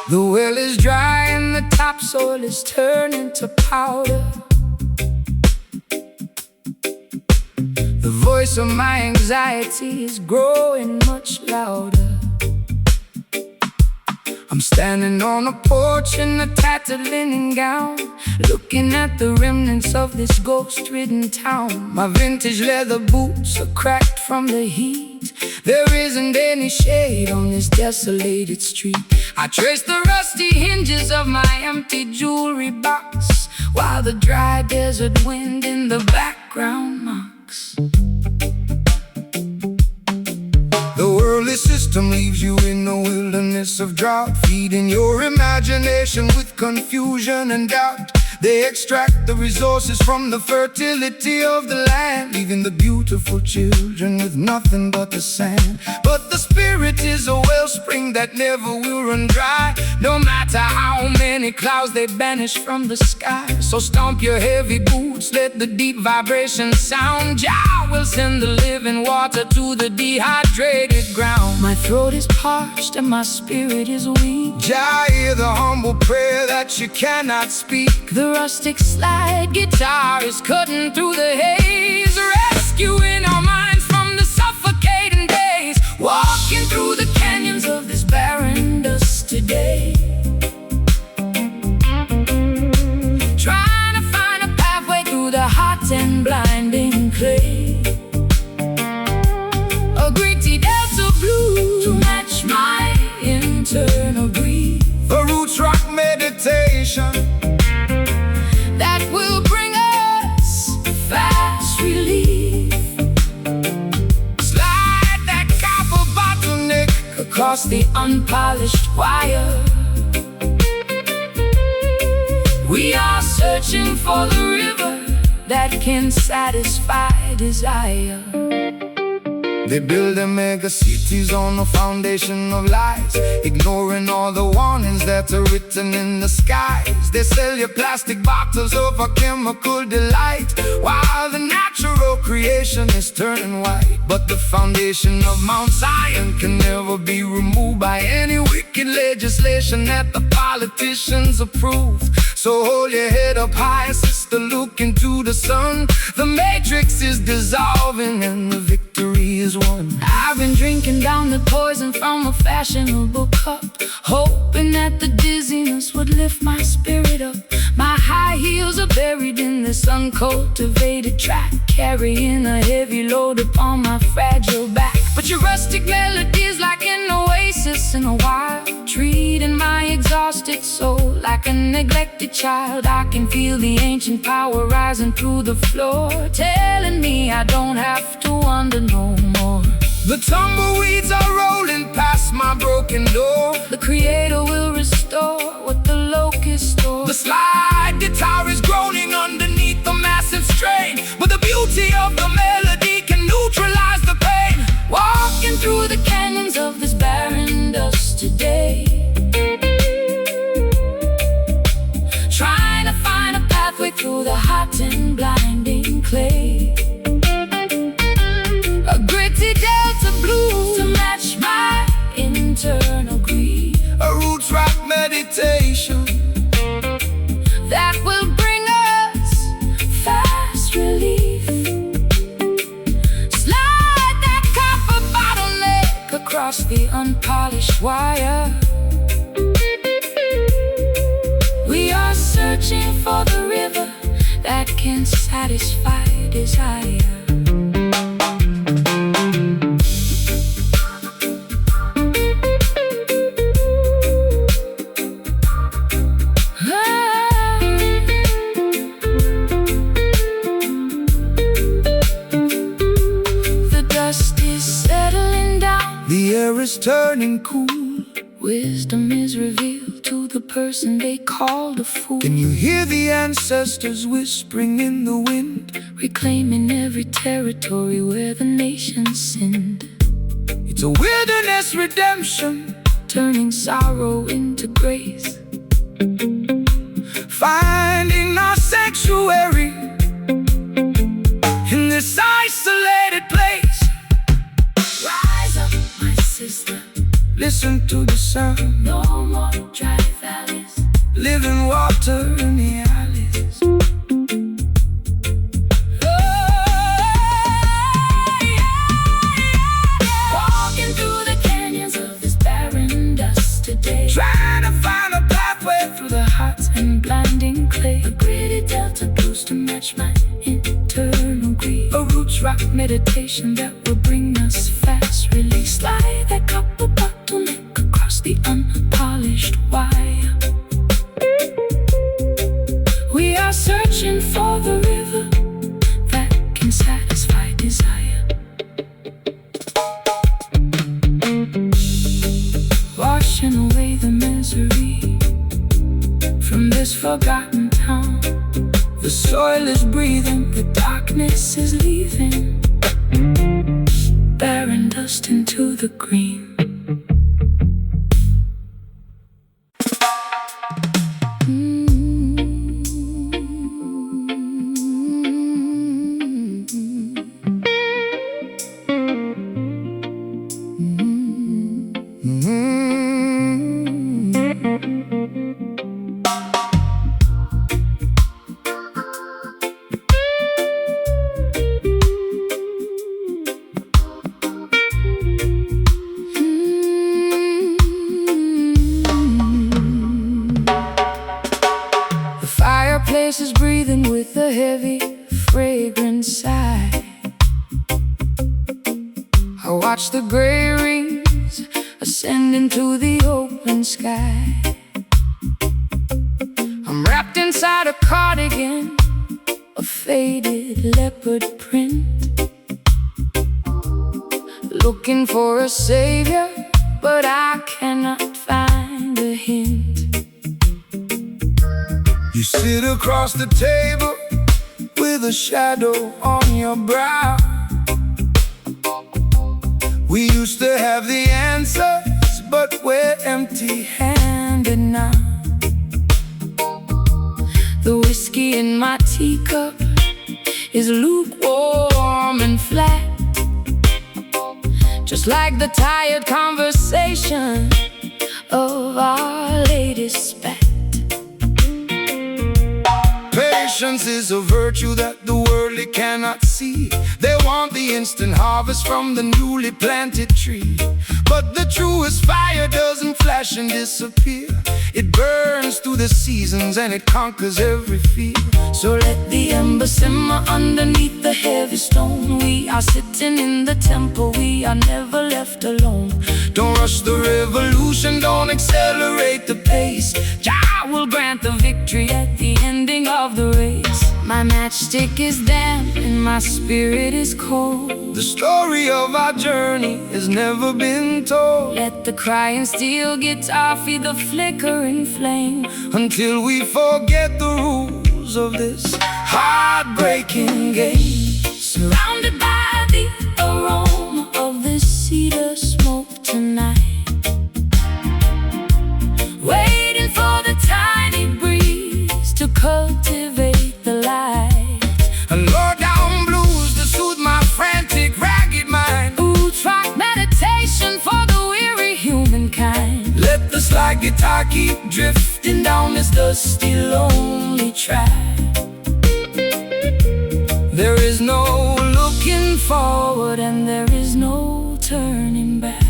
The well is dry and the topsoil is turning to powder. The voice of my anxiety is growing much louder. I'm standing on a porch in a tattered linen gown, looking at the remnants of this ghost-ridden town. My vintage leather boots are cracked from the heat. There isn't any shade on this desolated street. I trace the rusty hinges of my empty jewelry box, while the dry desert wind in the background mocks. The worldly system leaves you in a wilderness of drought, feeding your imagination with confusion and doubt. They extract the resources from the fertility of the land, leaving the beautiful children with nothing but the sand. But the spirit is a wellspring that never will run dry, no matter how many clouds they banish from the sky. So stomp your heavy boots, let the deep vibration sound. Jah will send the living water to the dehydrated ground. My throat is parched and my spirit is weak. Jah, hear the humble prayer that you cannot speak. The rustic slide guitar is cutting through the haze, rescuing our minds from the suffocating days. Walking through the canyons of this barren dust today, trying to find a pathway through the hot and blinding clay. A gritty delta blue to match my internal grief. A roots rock meditation that will bring us fast relief. Slide that copper bottleneck across the unpolished wire. We are searching for the river that can satisfy desire. They build their mega cities on a foundation of lies, ignoring all the warnings that are written in the skies. They sell you plastic bottles of a chemical delight, while the natural creation is turning white. But the foundation of Mount Zion can never be removed by any wicked legislation that the politicians approve. So hold your head up high, sister, look into the sun. The matrix is dissolving and the victory is won. I've been drinking down the poison from a fashionable cup, hoping that the dizziness would lift my spirit up. My high heels are buried in this uncultivated track, carrying a heavy load upon my fragile back. But your rustic melodies like an oasis in a wild, treating my exhausted soul like a neglected child. I can feel the ancient power rising through the floor, telling me I don't have to wonder no more. The tumbleweeds are rolling past my broken door. The creator will restore what the locust stole. The slide guitar is groaning underneath the massive strain, but the beauty of the melody can neutralize the pain. Walking through the canyons of this barren dust today, trying to find a pathway through the hot and blinding clay. A gritty delta blue to match my internal grief. A roots rock meditation that will bring us fast relief. Slide that copper bottleneck across the unpolished wire. We are searching for the river that can satisfy desire. The air is turning cool. Wisdom is revealed to the person they called a fool. Can you hear the ancestors whispering in the wind, reclaiming every territory where the nations sinned? It's a wilderness redemption, turning sorrow into grace, finding our sanctuary in this isolated place. Rise up, my sister, listen listen to the sun. No more dry valleys, Living water in the alleys. walking through the canyons of this barren dust today. Trying to find a pathway through the hot And blinding clay, a gritty delta blues to match my internal grief. a roots rock Meditation that will bring us fast release. Slide that copper bottleneck across the unpolished wire. We are searching for the river that can satisfy desire. Washing away the misery from this forgotten town. The soil is breathing, The darkness is leaving, barren dust into the green. the fireplace is breathing with a heavy, fragrant sigh. I watch the gray rings ascend into the open sky. I'm wrapped inside a cardigan, a faded leopard print, looking for a savior, but I cannot find a hint. You sit across the table with a shadow on your brow. We used to have the answers, but we're empty-handed now. The whiskey in my teacup is lukewarm and flat, just like the tired conversation of our latest spat. Patience is a virtue that the worldly cannot see. They want the instant harvest from the newly planted tree, but the truest fire doesn't flash and disappear. It burns through the seasons and it conquers every fear. So let the ember simmer underneath the heavy stone. We are sitting in the temple, we are never left alone. Don't rush the revolution, don't accelerate the pace. Jah will grant the victory at the ending of the race. My matchstick is damp and my spirit is cold. The story of our journey has never been told. Let the crying steel guitar feed the flickering flame, until we forget the rules of this heartbreaking game. Surrounded by the aroma of the cedar smoke tonight, waiting for the tiny breeze to cultivate the light. And low down blues to soothe my frantic, ragged mind. Roots rock meditation for the weary humankind. Let the slide guitar keep drifting down this dusty, lonely track. There is no looking forward and there is no turning back.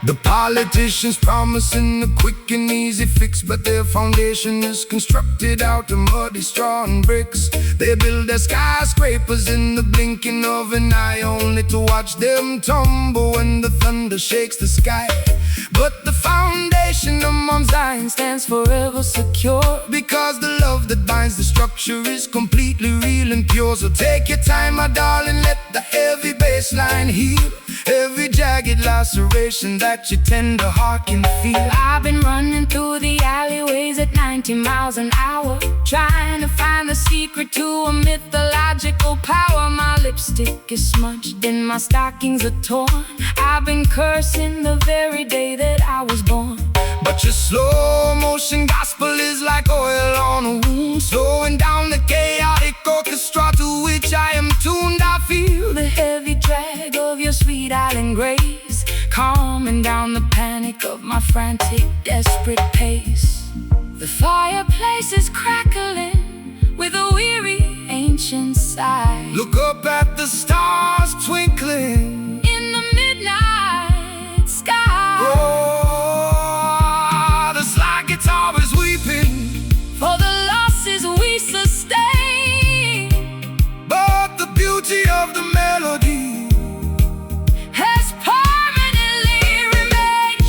The politicians promising a quick and easy fix, but their foundation is constructed out of muddy straw and bricks. They build their skyscrapers in the blinking of an eye, only to watch them tumble when the thunder shakes the sky. But the foundation of Mount Zion stands forever secure, because the love that binds the structure is completely real and pure. So take your time, my darling, let the heavy bass line heal every jagged laceration that your tender heart can feel. I've been running through the alleyways at 90 miles an hour, trying to find the secret to a mythological power. My lipstick is smudged and my stockings are torn. I've been cursing the very day that I was born. But your slow motion gospel is like oil on a wound, slowing down the chaotic orchestra to which I am tuned. I feel The heavy drag of your sweet island grace calming down the panic of my frantic, desperate pace. The fireplace is crackling with a weary, ancient sigh. Look up at the stars twinkling in the midnight sky. Oh, the slide guitar is weeping for the losses we sustain. But the beauty of the melody has permanently remained,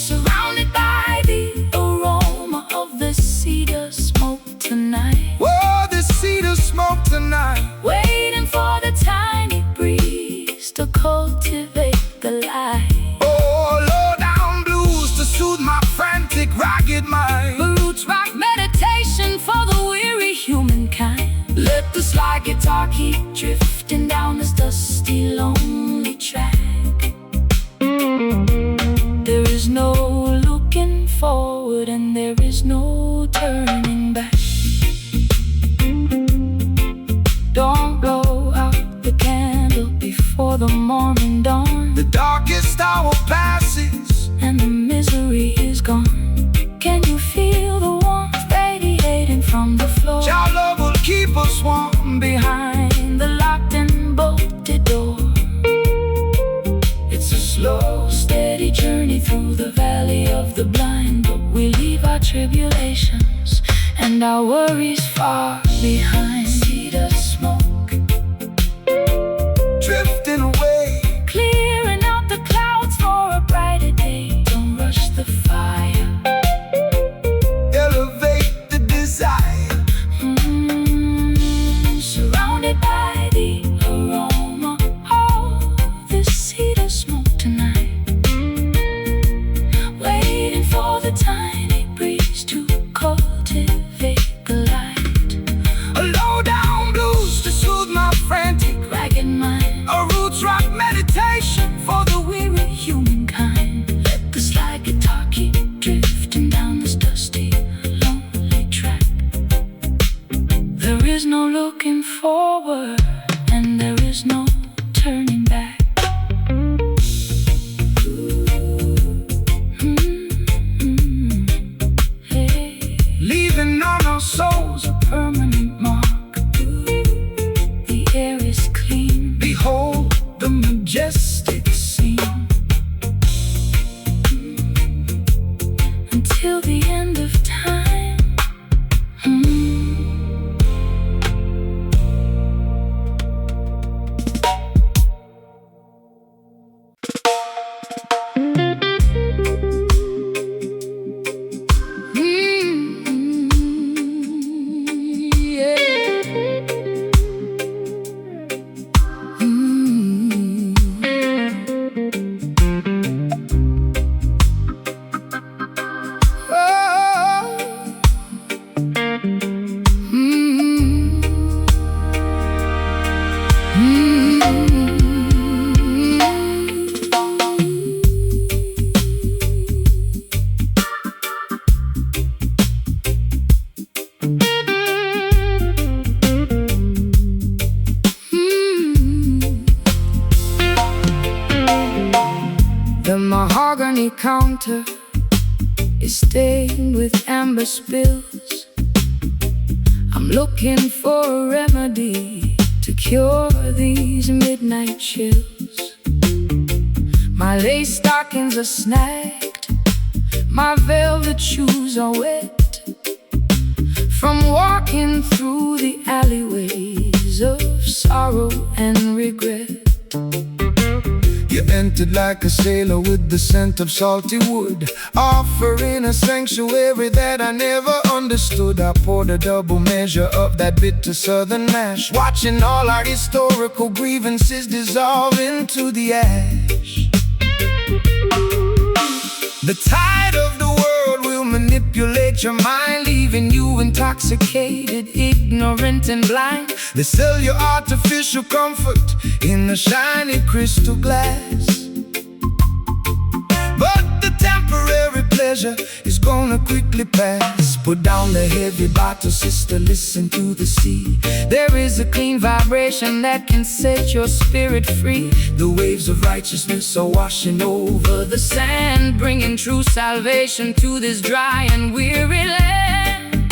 surrounded by the aroma of the cedar smoke tonight. Whoa, the cedar smoke tonight. Waiting for the tiny breeze to cultivate the light. Oh, low down blues to soothe my frantic, ragged mind. A roots rock meditation for the weary humankind. Let the slide guitar keep drifting down this dusty, lonely track. There is no looking forward and there is no turning back. Don't blow out the candle before the morning dawn. The darkest hour passes and the misery is gone. Can you feel the warmth radiating from the floor? Our love will keep us warm behind the locked and bolted door. It's a slow, steady journey through the valley of the blind, but we leave our tribulations and our worries far behind. Cedar smoke drifting away, clearing out the clouds for a brighter day. Don't rush the fire, elevate the desire. Surrounded by the aroma of the cedar smoke tonight. Waiting for the tiny breeze to cultivate the light. A low down blues to soothe my frantic, ragged mind. a roots rock meditation for the weary humankind. Let the slide guitar keep drifting down this dusty, lonely track. There is no looking forward and there is no turning back. Hey. Leaving on our souls a permanent mark. The air is clean. Behold the majestic scene. Until the end of time. The mahogany counter is stained with amber spills. I'm looking for a remedy to cure these midnight chills. My lace stockings are snagged, my velvet shoes are wet from walking through the alleyways of sorrow and regret. You entered like a sailor with the scent of salty wood, offering a sanctuary that I never understood. I poured a double measure of that bitter southern mash, watching all our historical grievances dissolve into the ash. The tide of the world will manipulate your mind, leaving you intoxicated, ignorant and blind. They sell you artificial comfort in a shiny crystal glass, but the temporary pleasure is gonna quickly pass. Put down the heavy bottle, sister, listen to the sea. There is a clean vibration that can set your spirit free. The waves of righteousness are washing over the Sand, bringing true salvation to this dry and weary land.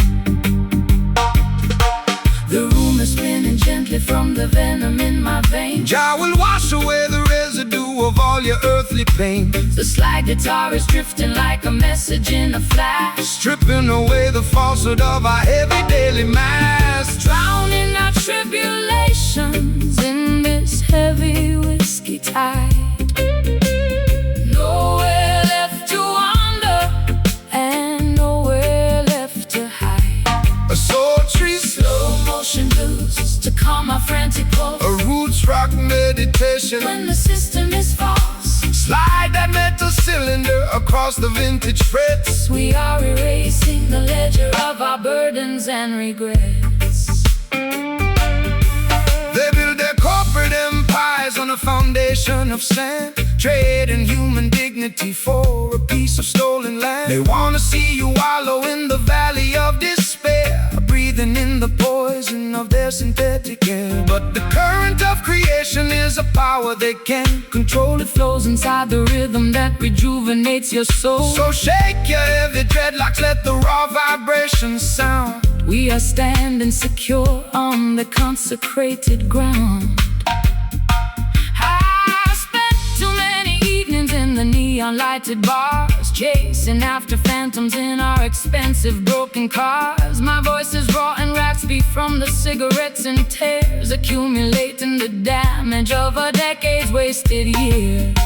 The room is spinning gently from the venom in my veins. Jah will wash away the residue of all your earthly pain. The slide guitar is drifting like a message in a flash, Stripping away the falsehood of our heavy daily mass. drowning our tribulations in this heavy whiskey tide. Nowhere left to wander and nowhere left to hide. A soul tree, Slow motion blues to calm my frantic pulse. a roots rock meditation. When the system is false, Slide that metal cylinder across the vintage frets. we are erasing the ledger of our burdens and regrets. They build their corporate empires on a foundation of sand, trading human dignity for a piece of stolen land. They wanna see you wallow in the valley of despair, breathing in the poison of their synthetic air. But the current of creation is a power they can't control. It flows inside the rhythm that rejuvenates your soul. So shake your heavy dreadlocks, let the raw vibrations sound. We are standing secure on the consecrated ground. I spent too many evenings in the neon lighted bars, chasing after phantoms in our expensive broken cars. My voice is raw and raspy from the cigarettes and tears, accumulating the damage of a decade's wasted years.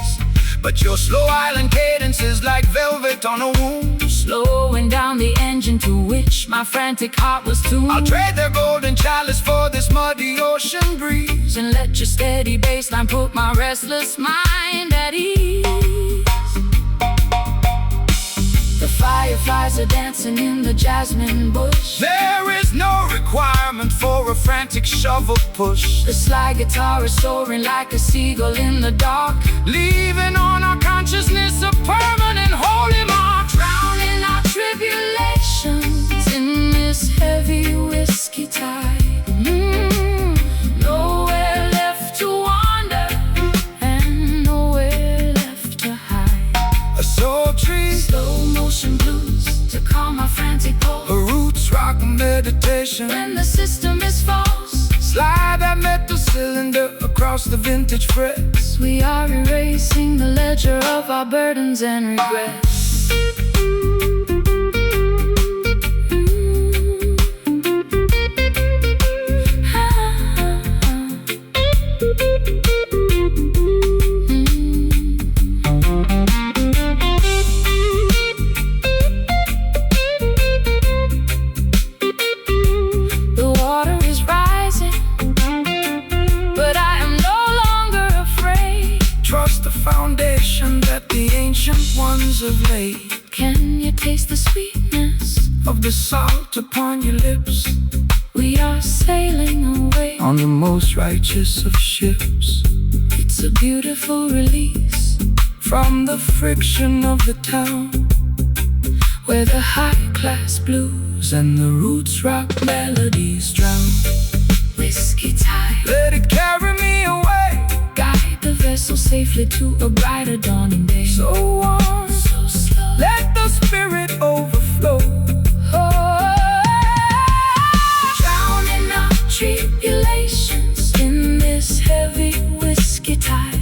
But your slow island cadence is like velvet on a wound, slowing down the engine to which my frantic heart was tuned. I'll trade their golden chalice for this muddy ocean breeze, and let your steady bassline put my restless mind at ease. The fireflies are dancing in the jasmine bush. There is no requirement for a frantic shovel push. The slide guitar is soaring like a seagull in the dark, Leaving on our consciousness a permanent holy mark. drowning our tribulations in this heavy whiskey tide. Nowhere left to wander and nowhere left to hide. A soul tree, Slow motion blues to calm my frantic pulse. a roots rock meditation. When the system is false, Slide that metal cylinder across the vintage frets. we are erasing the ledger of our burdens and regrets. The water is rising, but I am no longer afraid. Trust the foundation that the ancient ones have laid. Can you taste the sweetness Of the salt upon your lips, We are sailing away on the most righteous of ships. It's a beautiful release From the friction of the town, where the high-class blues and the roots rock melodies drown. whiskey tide Let it carry me away, guide the vessel safely to a brighter dawning day. so warm, So slow, let the spirit overflow. drowning our tribulations in this heavy whiskey tide.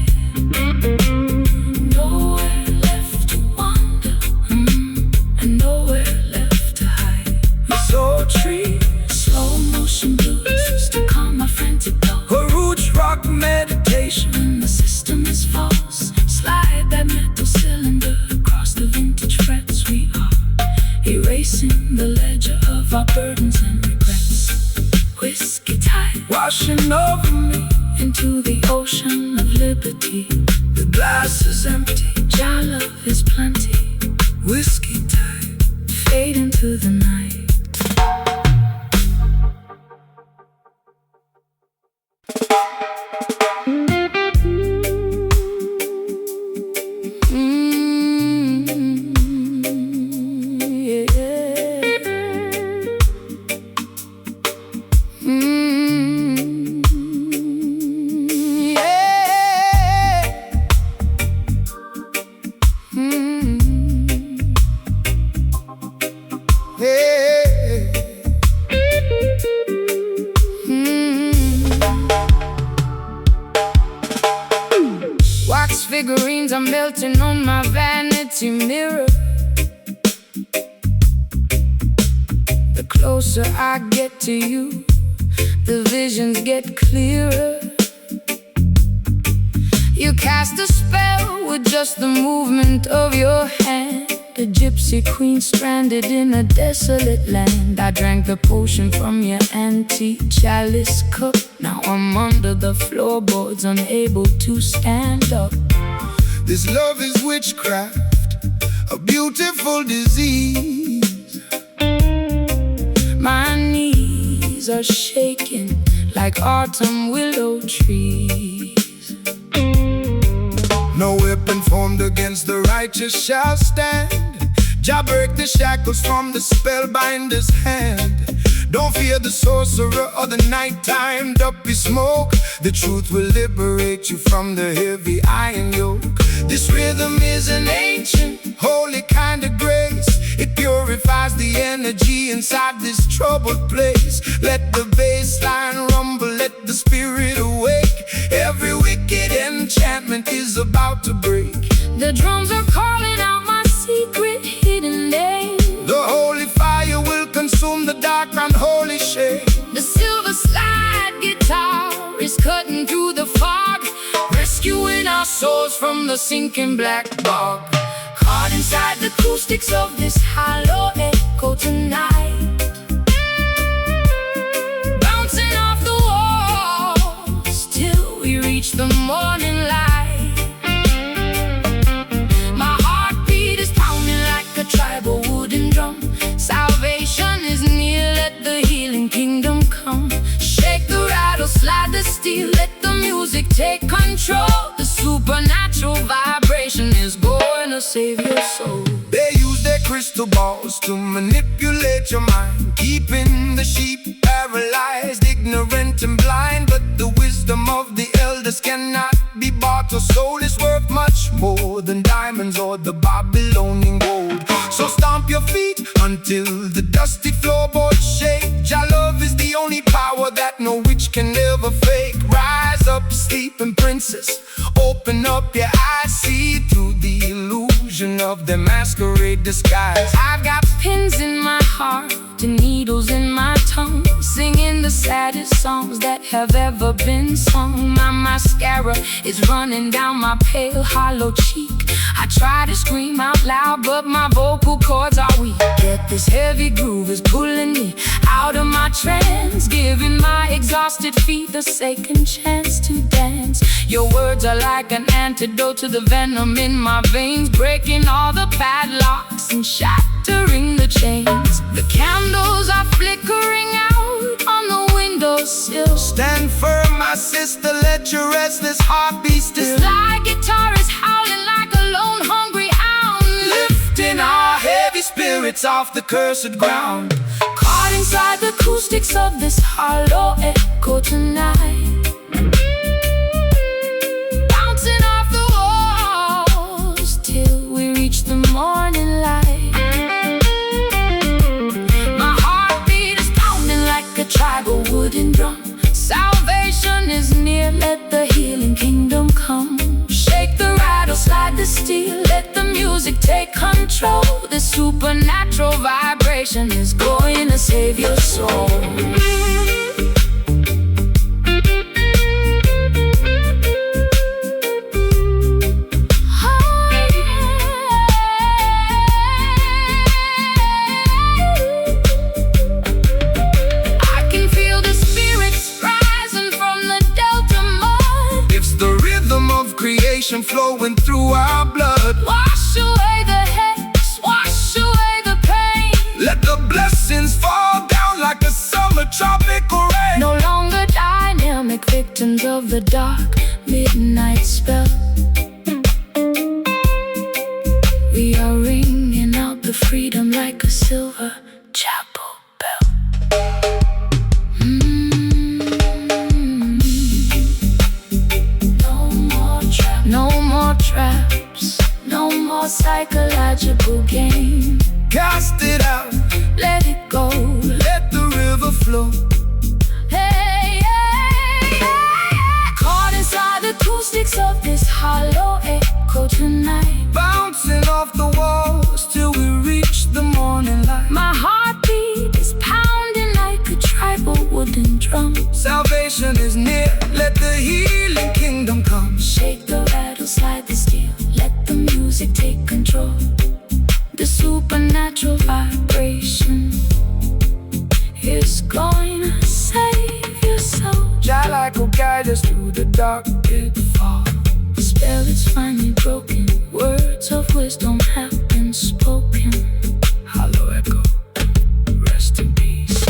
Nowhere left to wander, and nowhere left to hide. Soul tree, Slow motion blues to calm my frantic pulse. a roots rock meditation. When the system is false, slide that metal cylinder across the vintage frets. We are erasing the ledger of our burdens and regrets. Whiskey tide Washing over me, into the ocean of liberty. the glass is empty. Your love is plenty. Whiskey time. Fade into the night. Yeah. closer I get to you, the visions get clearer. You cast a spell with just the movement of your hand, a gypsy queen stranded in a desolate land. I drank the potion from your antique chalice cup. Now I'm under the floorboards, unable to stand up. This love is witchcraft, a beautiful disease. My knees are shaking like autumn willow trees. No weapon formed against the righteous shall stand. Jah break the shackles from the spellbinder's hand. Don't fear the sorcerer or the nighttime duppy smoke. The truth will liberate you from the heavy iron yoke. This rhythm is an ancient, holy kind of grace. It purifies the energy inside this troubled place. Let the bassline rumble, let the spirit awake. Every wicked enchantment is about to break. The drums are calling out my secret hidden name. The holy fire will consume the dark unholy shade. The silver slide guitar is cutting through the fog, rescuing our souls from the sinking black bog. Caught inside the acoustics of this hollow echo tonight, bouncing off the walls till we reach the morning light. My heartbeat is pounding like a tribal wooden drum. Salvation is near, let the healing kingdom come. Shake the rattle, slide the steel, let the music take control. The supernatural vibration is going to save your soul. They use their crystal balls to manipulate your mind, keeping the sheep paralyzed, ignorant and blind. But the wisdom of the elders cannot be bought or sold. It's worth much more than diamonds or the Babylonian gold. So stomp your feet until the dusty floorboards shake. Jah love is the only power that no witch can ever fake. Rise up, sleeping princess, open up your eyes, see through the illusion of their masquerade disguise. I've got pins in my heart and needles in my tongue, singing the saddest songs that have ever been sung. My mascara is running down my pale hollow cheek. I try to scream out loud, but my vocal cords are weak. Yet this heavy groove is pulling me out of my trance, giving my exhausted feet the second chance to dance. Your words are like an antidote to the venom in my veins, breaking all the padlocks and shattering the chains. The candles are flickering out on the windowsill. Stand firm, my sister, let your restless heart be still. The slide guitar is howling like a lone hungry hound, Lifting our heavy spirits off the cursed ground. caught inside the acoustics of this hollow echo tonight, bouncing off the walls till we reach the morning light. My heartbeat is pounding like a tribal wooden drum. Salvation is near, let the healing kingdom come. Shake the rattle, slide the steel, let the music take control. This supernatural vibration is going to save your soul. I can feel the spirits rising from the delta mud. It's the rhythm of creation flowing through our blood. Wash away the hex, wash away the pain. Let the blessings fall down like a summer tropical rain. No longer dynamic victims of the dark midnight spell. We are ringing out the freedom like a silver chapel bell. No more traps, no more psychological game. Cast it out, Let it go. let the river flow. Hey, hey, hey. Caught inside the acoustics of this hollow echo tonight, Bouncing off the walls till we reach the morning light. my heartbeat is pounding natural vibration is going to save your soul. Jah light will guide us through the dark pitfall. The spell is finally broken. Words of wisdom have been spoken. Hollow echo, rest in peace.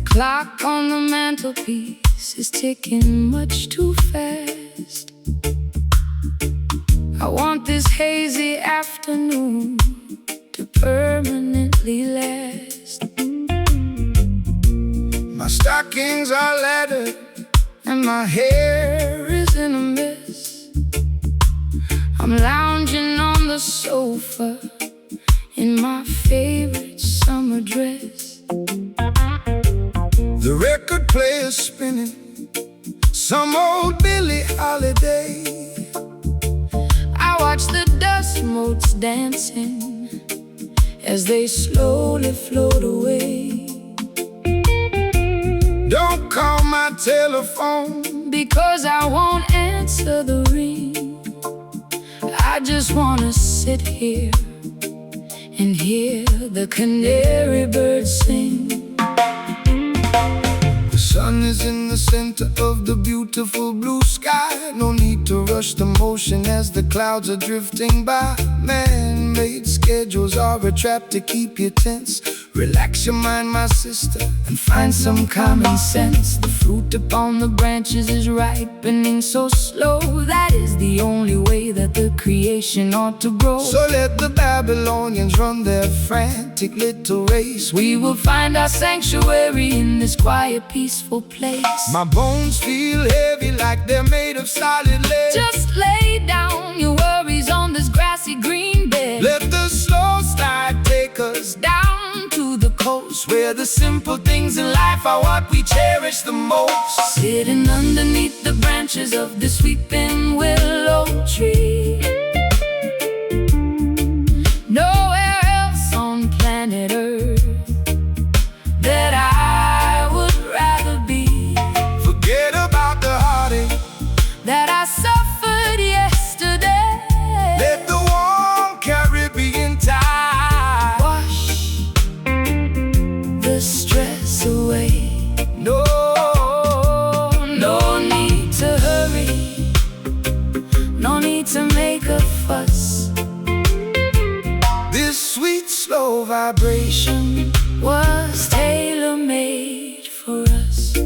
Clock on the mantelpiece is ticking much too fast. I want this hazy afternoon to permanently last. My stockings are leather and my hair is in a mess. I'm lounging on the sofa in my favorite summer dress. The record player's spinning some old Billie Holiday. I watch the dust motes dancing as they slowly float away. Don't call my telephone, because I won't answer the ring. I just wanna sit here and hear the canary birds sing. The sun is in the center of the beautiful blue sky. No need to rush the motion as the clouds are drifting by. Man-made schedules are a trap to keep you tense. Relax your mind, my sister, and find some common sense. The fruit upon the branches is ripening so slow. That is the only way that the creation ought to grow. So let the Babylonians run their frantic little race. We will find our sanctuary in this quiet, peaceful place. My bones feel heavy like they're made of solid lead. Just lay down your worries on this grassy green bed. Let the slow slide take us down to the coast, where the simple things in life are what we cherish the most. Sitting underneath the branches of the weeping willow tree. Nowhere else on planet Earth that I would rather be. Forget about the heartache that I suffered yesterday. Let the warm Caribbean tide wash the stress away. No need to hurry, no need to make a fuss. This sweet slow vibration was tailor-made for us.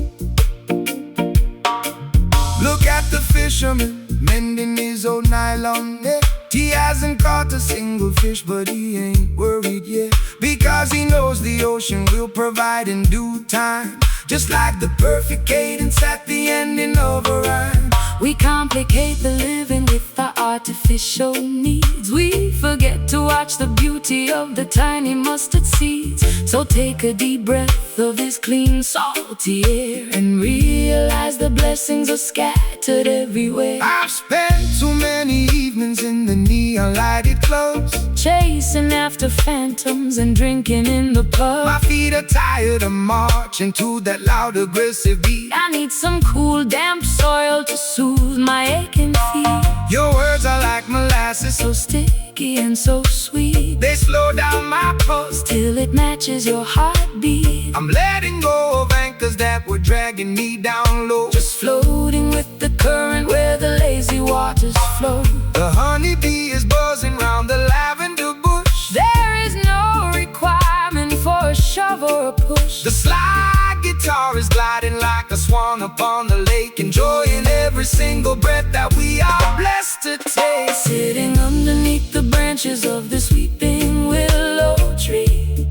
Look at the fisherman mending his old nylon net. He hasn't caught a single fish, but he ain't worried yet, because he knows the ocean will provide in due time, just like the perfect cadence at the ending of a rhyme. We complicate the living with our artificial needs. We forget to watch the beauty of the tiny mustard seeds. So take a deep breath of this clean, salty air and realize the blessings are scattered everywhere. I've spent too many evenings in the neon lighted clubs, chasing after phantoms and drinking in the pub. My feet are tired of marching to that loud aggressive beat. I need some cool damp soil to soothe my aching feet. Your words are like molasses, so sticky and so sweet. They slow down my pulse till it matches your heartbeat. I'm letting go of anchors that were dragging me down low, just floating with the current where the lazy waters flow. The honeybee is buzzing round the lavender bush. There is no requirement for a shove or a push. The slide guitar is gliding like a swan upon the lake, enjoying every single breath that we are blessed to take. Sitting underneath the branches of this weeping willow tree.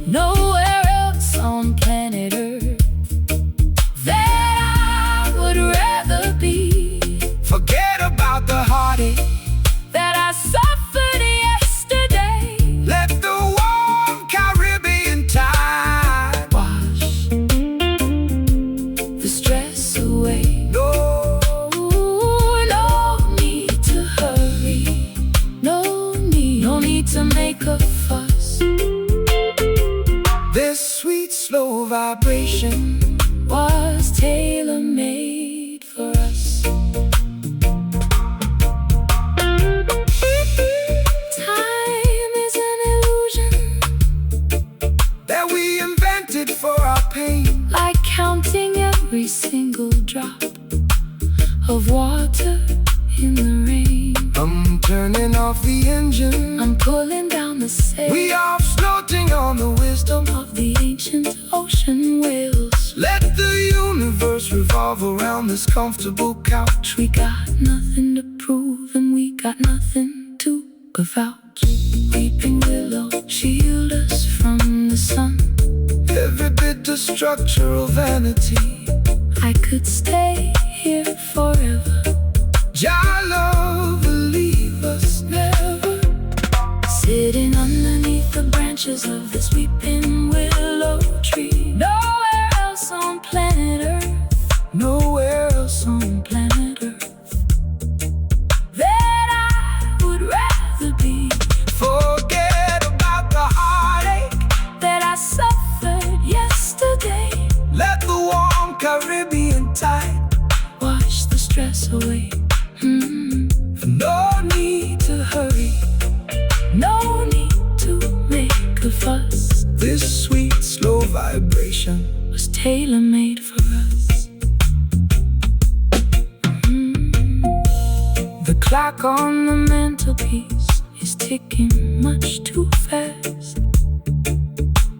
Nowhere else on planet Earth that I would rather be. Forget about the heartache that I suffered make a fuss. This sweet slow vibration was tailor-made for us. Time is an illusion that we invented for our pain, like counting every single drop of water in the rain. I'm turning off the engine, I'm pulling down the sail. we are floating on the wisdom of the ancient ocean whales. Let the universe revolve around this comfortable couch. We got nothing to prove and we got nothing to avouch. Weeping willow, shield us from the sun. Every bit of structural vanity. I could stay here forever. Jah love will leave us never. Sitting underneath the branches of this weeping willow tree. Nowhere else on planet Earth, Nowhere else on planet Earth, that I would rather be. forget about the heartache That I suffered yesterday. Let the warm Caribbean tide Wash the stress away. No need to hurry, No need to make a fuss. this sweet slow vibration Was tailor-made for us. The clock on the mantelpiece is ticking much too fast.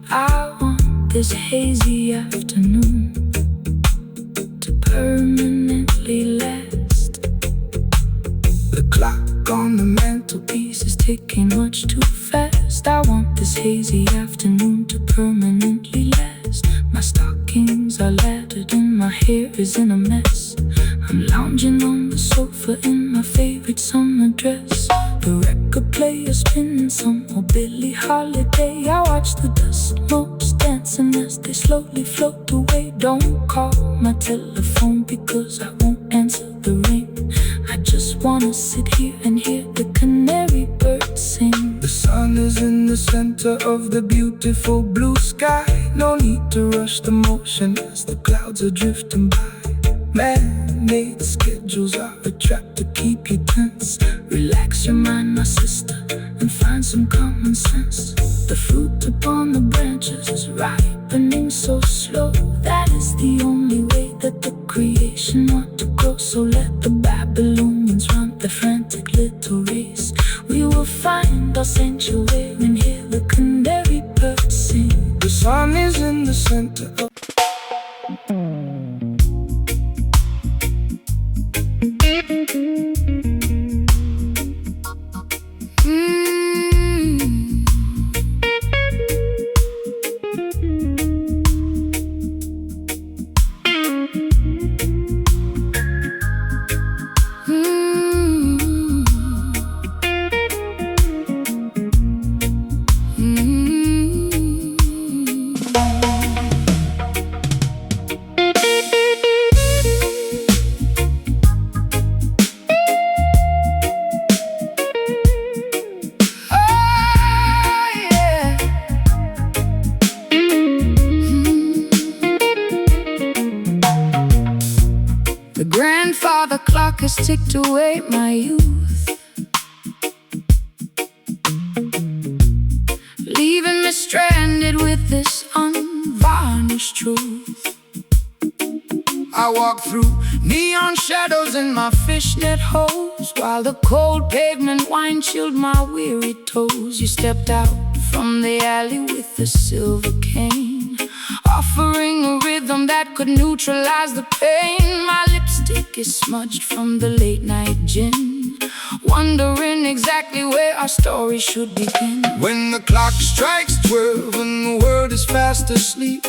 I want this hazy afternoon to permanently last. The clock on the mantelpiece Is ticking much too fast. I want this hazy afternoon to permanently last. My stockings are laddered and my hair is in a mess. I'm lounging on the sofa in my favorite summer dress. The record player spinning some old Billie Holiday. I watch the dust motes dancing as they slowly float away. Don't call my telephone because I won't answer the ring. I just wanna sit here and hear the canary birds sing. The sun is in the center of the beautiful blue sky. No need to rush the motion as the clouds are drifting by. Man-made schedules are a trap to keep you tense. Relax your mind, my sister, and find some common sense. The fruit upon the branches is ripening so slow. That is the only way that the creation ought to grow. So let the Babylonians run the frantic little race. We will find our sanctuary and hear the canary birds sing. The sun is in the center of grandfather clock has ticked away my youth, leaving me stranded with this unvarnished truth. I walk through neon shadows in my Fishnet hose, while the cold pavement wine chilled my weary toes. You stepped out from the alley with a silver cane, offering a rhythm that could neutralize the pain. My lipstick is smudged from the late night gin, wondering exactly where our story should begin. When the clock strikes 12 and the world is fast asleep,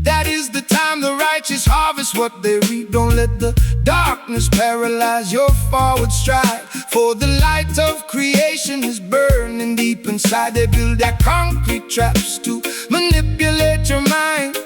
that is the time the righteous harvest what they reap. Don't let the darkness paralyze your forward stride, for the light of creation is burning deep inside. They build their concrete traps to manipulate your mind,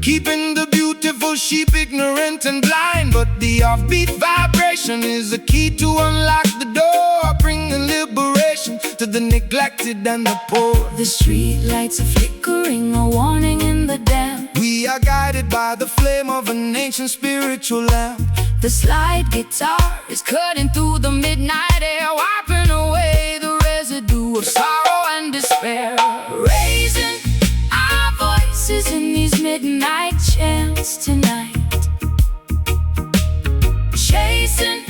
keeping the beautiful sheep ignorant and blind. But the offbeat vibration is the key to unlock the door, bringing liberation to the neglected neglected and the poor. The street lights are flickering, a warning in the damp. We are guided by the flame of an ancient spiritual lamp. The slide guitar is cutting through the midnight air, wiping away the residue of sorrow and despair. Raising our voices in these midnight chants tonight, chasing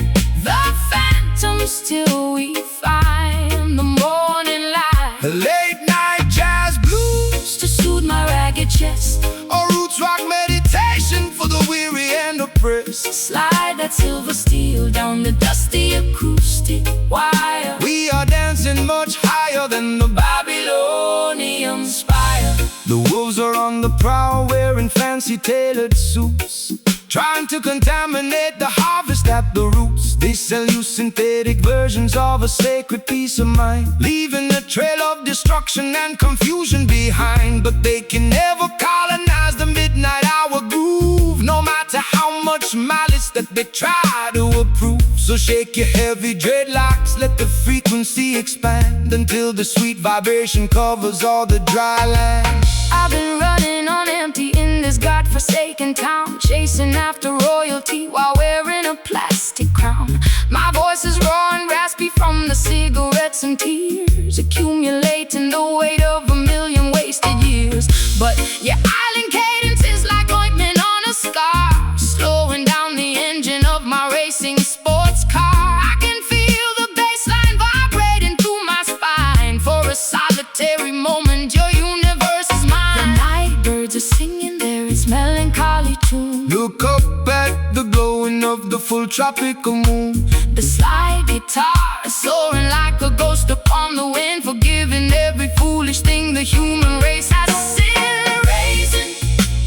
the phantoms till we find the morning light. Late night jazz blues To soothe my ragged chest, or roots rock meditation for the weary and oppressed. slide that silver steel down the dusty acoustic wire. We are dancing much higher than the Babylonian spire. The wolves are on the prowl, wearing fancy tailored suits, trying to contaminate the harvest at the roots. They sell you synthetic versions of a sacred peace of mind, leaving a trail of destruction and confusion behind. But they can never colonize the midnight hour groove, no matter how much malice that they try to approve. So shake your heavy dreadlocks, let the frequency expand until the sweet vibration covers all the dry land. I've been running on empty in this godforsaken town, chasing after royalty while wearing a plastic crown. My voice is raw and raspy from the cigarettes and tears, accumulating the weight of a million wasted years. But your island cadence is like ointment on a scar, slowing down the engine of my racing sports car. I can feel the bassline vibrating through my spine. For a solitary moment, your universe is mine. The night birds are singing their melancholy tune. Look up at the glowing of the full tropical moon. The slide guitar is soaring like a ghost upon the wind, forgiving every foolish thing the human race has sinned. Raising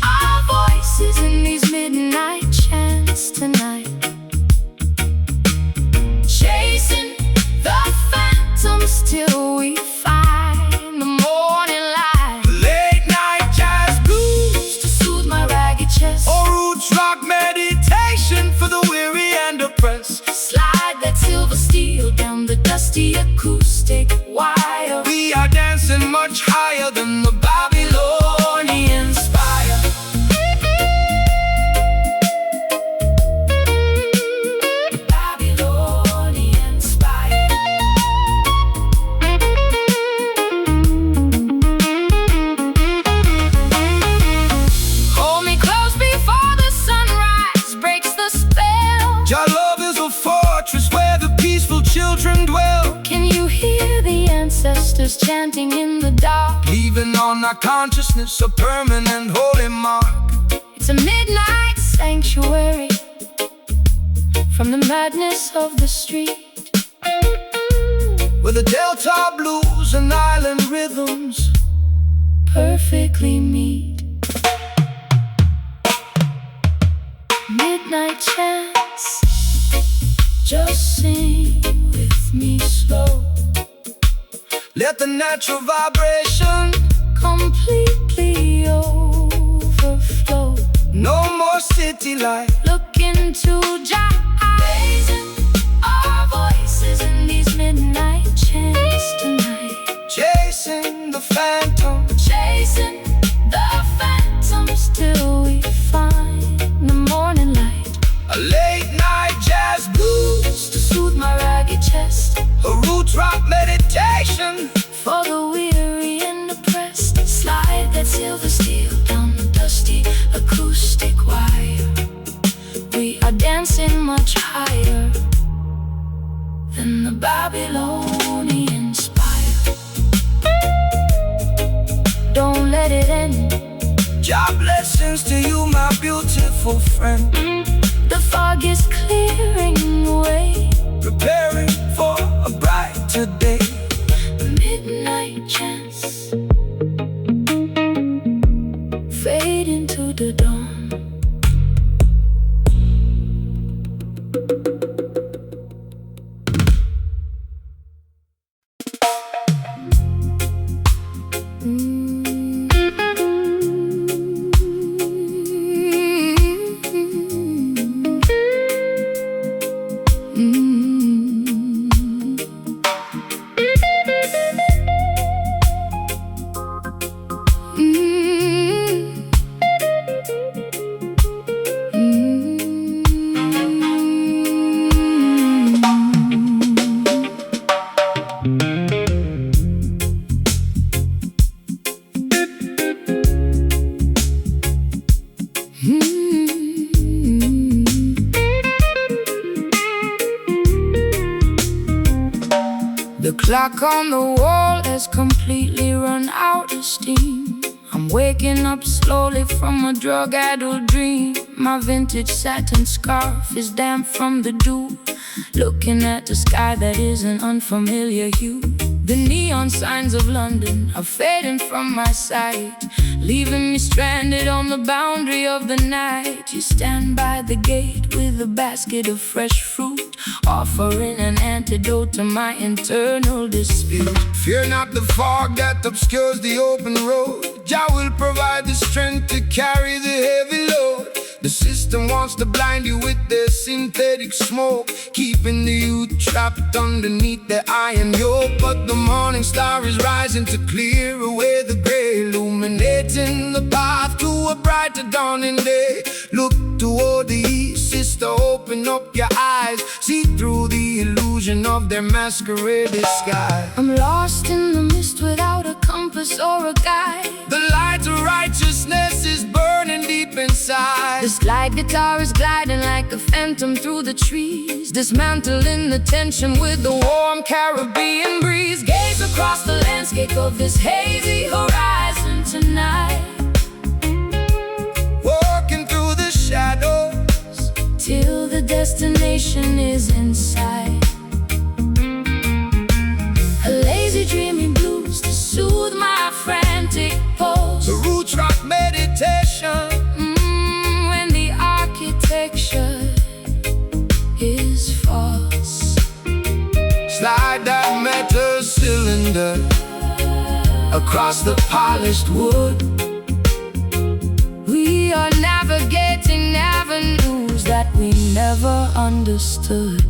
our voices in these midnight chants tonight, chasing the phantoms till we find the morning light. Late night jazz blues To soothe my ragged chest, or roots rock meditation for the weary and oppressed. slide that silver steel down the dusty acoustic wire. We are dancing much higher than the Babylonian spire. Babylonian spire. Hold me close before the sunrise breaks the spell. Your love is a fortress where the peaceful children dwell, Can you hear the ancestors chanting in the dark? leaving on our consciousness a permanent holy mark. It's a midnight sanctuary from the madness of the street, Where the Delta blues and island rhythms perfectly meet. Midnight chants, just sing with me slow. let the natural vibration Completely overflow. no more city life. Look into Jah eyes, raising our voices in these midnight chants tonight, Chasing the phantom, chasing the phantoms till we find the morning light. a late night jazz blues, To soothe my ragged chest, a roots rock meditation for the weary and oppressed. Slide that silver steel down the dusty acoustic wire. We are dancing much higher than the Babylonian spire. Don't let it end. Job blessings to you, my beautiful friend. The fog is clearing away. Preparing for a brighter day. Midnight chants fade into the dawn. The clock on the wall has completely run out of steam. I'm waking up slowly from a drug-addled dream. My vintage satin scarf is damp from the dew, looking at the sky that is an unfamiliar hue. The neon signs of London are fading from my sight, leaving me stranded on the boundary of the night. You stand by the gate with a basket of fresh fruit, offering an antidote to my internal dispute. Fear not the fog that obscures the open road. Jah will provide the strength to carry the heavy load. The system wants to blind you with their synthetic smoke, keeping the youth trapped underneath their iron yoke. But the morning star is rising to clear away the gray, illuminating the path to a brighter dawning day. Look toward the east, sister, open up your eyes. See through the illusion of their masquerade disguise. I'm lost in the mist without a compass or a guide. The light of righteousness is burning deep inside. The slide guitar is gliding like a phantom through the trees, dismantling the tension with the warm Caribbean breeze. Gaze across the landscape of this hazy horizon tonight, walking through the shadows till the destination is in sight. A lazy dreamy blues to soothe my frantic pulse. The roots rock meditation, when the architecture is false. slide that metal cylinder across the polished wood. We are navigating avenues that we never understood.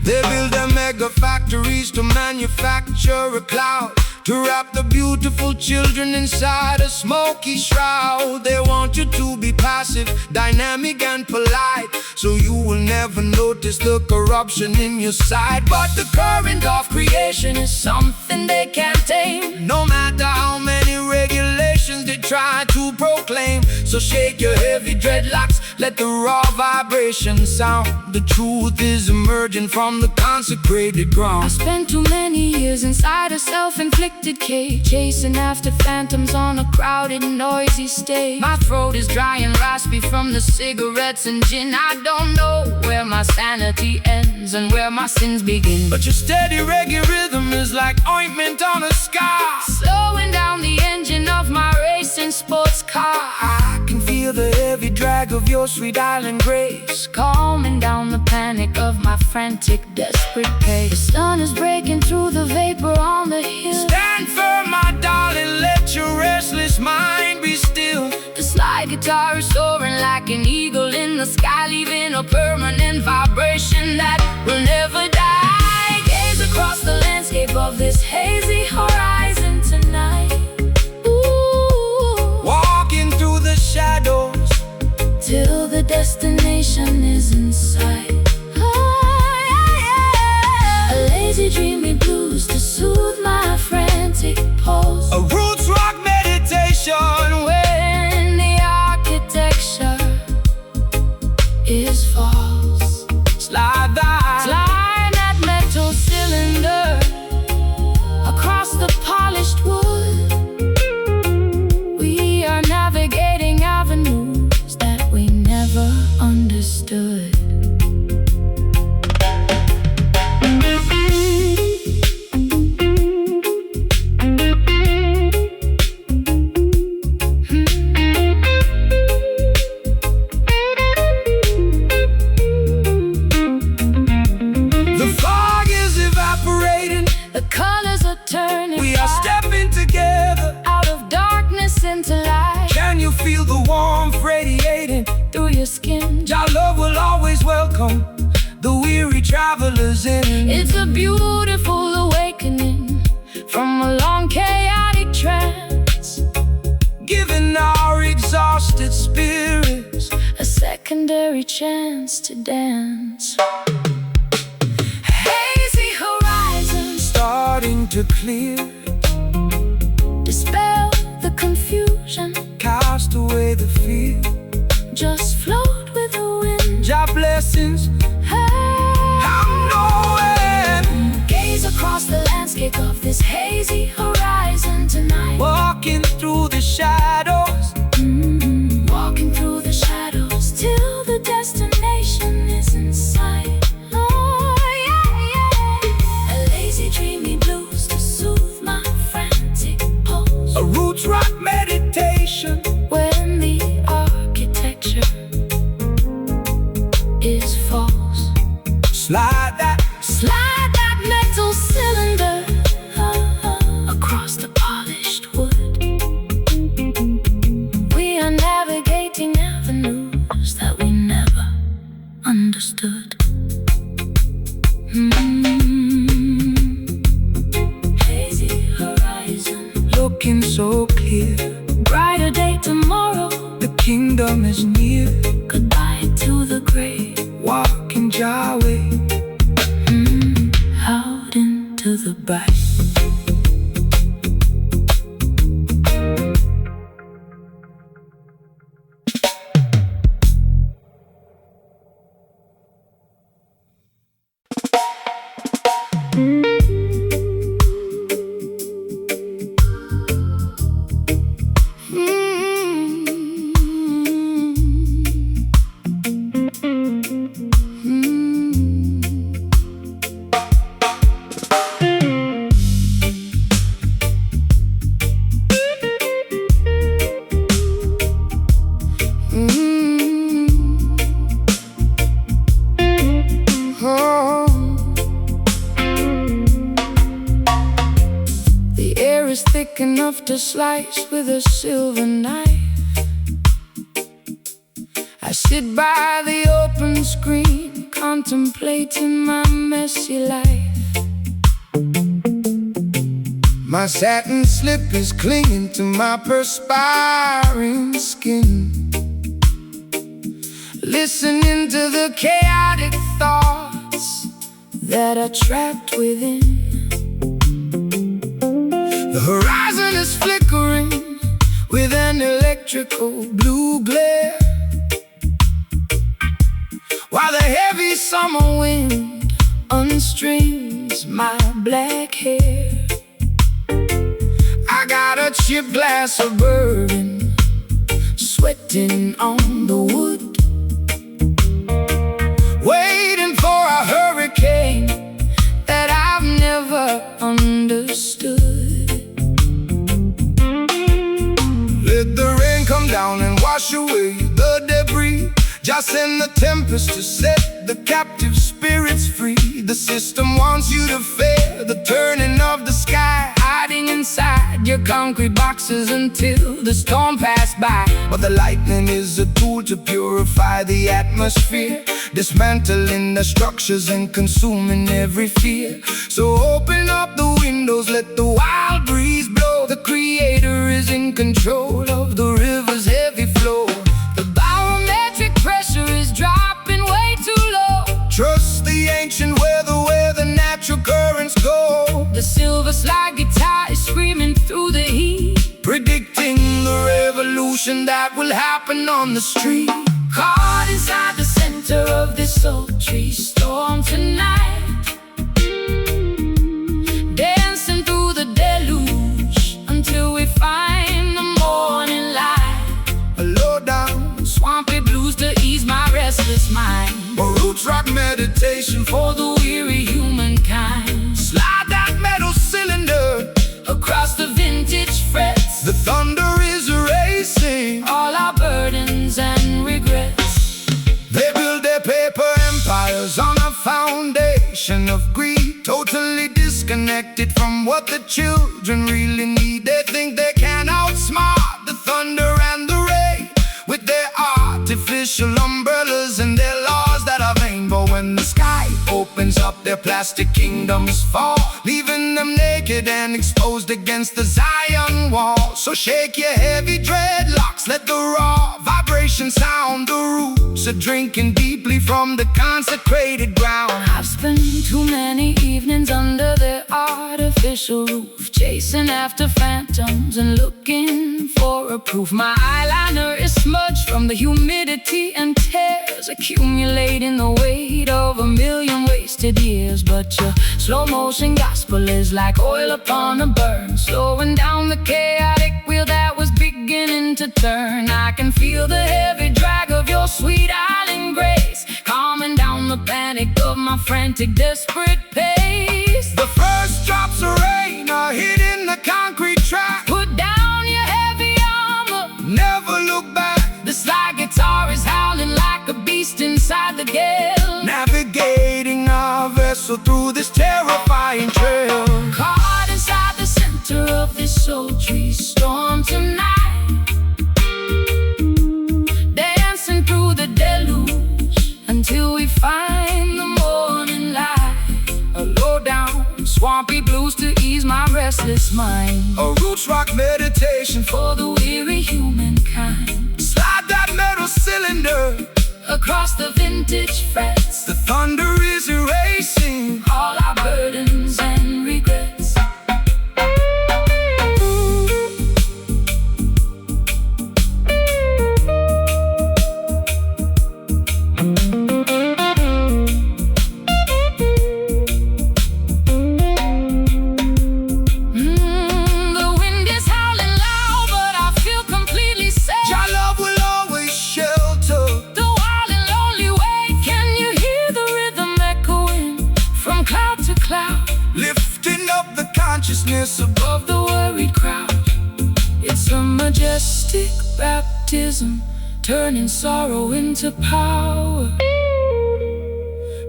They build their mega factories to manufacture a cloud, to wrap the beautiful children inside a smoky shroud. They want you to be passive, dynamic and polite, so you will never notice the corruption in your sight. But the current of creation is something they can't tame, no matter how many regulations they try to proclaim. So shake your heavy dreadlocks, let the raw vibration sound. The truth is emerging from the consecrated I ground. spent too many years inside a self-inflicted cage, chasing after phantoms on a crowded, noisy stage. My throat is dry and raspy from the cigarettes and gin. I don't know where my sanity ends and where my sins begin. But your steady reggae rhythm is like ointment on a scar, slowing down the engine of my racing sports car. I can feel the heavy drag of your sweet island grace, calming down the panic of my frantic, desperate pace. The sun is breaking through the vapor on the hill. Stand firm, my darling, let your restless mind be still. The slide guitar is soaring like an eagle in the sky, leaving a permanent vibration that will never die. Gaze across the landscape of this hazy horizon tonight, walking through the shadows till the destination is in sight. A lazy dreamy blues to soothe my frantic pulse. A roots rock meditation, when the architecture is false. slide that metal cylinder across the polished wood. We are navigating avenues that we never understood. we are stepping together out of darkness into light. Can you feel the warmth radiating through your skin? Your love will always welcome the weary travelers in. It's a beautiful awakening from a long chaotic trance, giving our exhausted spirits a secondary chance to dance. Hazy horizon starting to clear, dispel the confusion, cast away the fear, just float with the wind. Your blessings hey. I'm nowhere another bite. Thick enough to slice with a silver knife. I sit by the open screen, contemplating my messy life. My satin slip is clinging to my perspiring skin, listening to the chaotic thoughts that are trapped within. The horizon is flickering with an electrical blue glare, while the heavy summer wind unstrings my black hair. I got a cheap glass of bourbon, sweating on the wood, waiting for a hurricane that I've never understood. Let the rain come down and wash away the debris. Just send the tempest to set the captive spirits free. The system wants you to fear the turning of the sky, hiding inside your concrete boxes until the storm passed by. But the lightning is a tool to purify the atmosphere, dismantling the structures and consuming every fear. So open up the windows, let the wild breeze blow. The creator is in control of the river's heavy flow. The barometric pressure is dropping way too low. Trust the ancient weather where the natural currents go. The silver slide guitar is screaming through the heat, predicting the revolution that will happen on the street. Caught inside the center of this sultry storm tonight, dancing through the deluge until we find the morning light. A low down, swampy blues to ease my restless mind, a roots rock meditation for the weary humankind. Slide that metal cylinder across the vintage frets. The thunder is erasing all our burdens and regrets. They build their paper empires on a foundation of greed, totally disconnected from what the children really need. They think they can outsmart the thunder and the rain with their artificial umbrellas and their laws that are vain. But when the sky opens up, their plastic kingdoms fall, leaving them naked and exposed against the Zion wall. So shake your heavy dreadlocks, let the raw vibration sound. The roots are drinking deeply from the consecrated ground. I've spent too many evenings under their artificial roof, chasing after phantoms and looking for a proof. My eyeliner is smudged from the humidity and tears, accumulating the weight of a million wasted years. But your slow motion gospel is like oil upon a burn, slowing down the chaotic wheel that was beginning to turn. I can feel the heavy drag of your sweet island grace, calming down the panic of my frantic, desperate pace. The first drops of rain are hitting the concrete track. Put down your heavy armor, never look back. the slide guitar is howling like a beast inside the gale, navigating our vessel through this terrifying trail. Caught inside the center of this sultry storm tonight, dancing through the deluge until we find the morning light. A low down, Swampy blues to ease my restless mind, a roots rock meditation for the weary humankind. Slide that metal cylinder across the vintage frets. The thunder is erasing all our burdens and regrets. cloud, lifting up the consciousness above of the worried crowd. It's a majestic baptism, turning sorrow into power,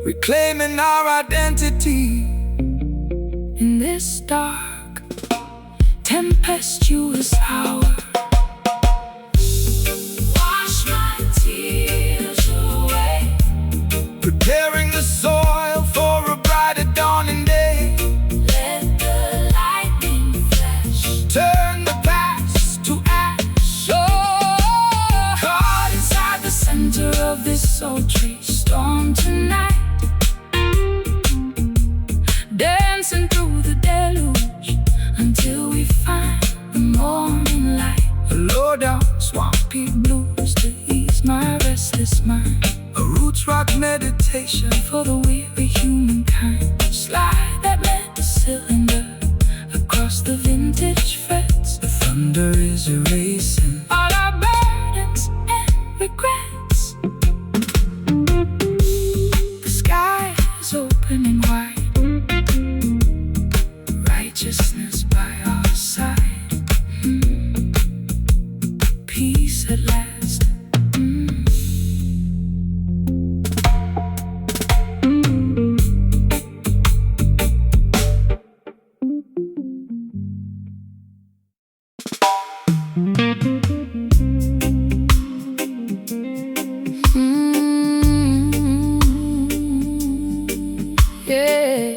reclaiming our identity in this dark, tempestuous hour. Wash my tears away, preparing the soil for a brighter dawning day. let the lightning flash, Turn the past to ash. oh, caught inside the center of this sultry storm tonight, dancing through the deluge until we find the morning light. A low down Swampy blues to ease my restless mind, a roots rock meditation. for the weary humankind. Slide that metal cylinder across the vintage frets, The thunder is erasing all our burdens and regrets. The sky is opening wide, righteousness by our side. Peace at last. Yeah.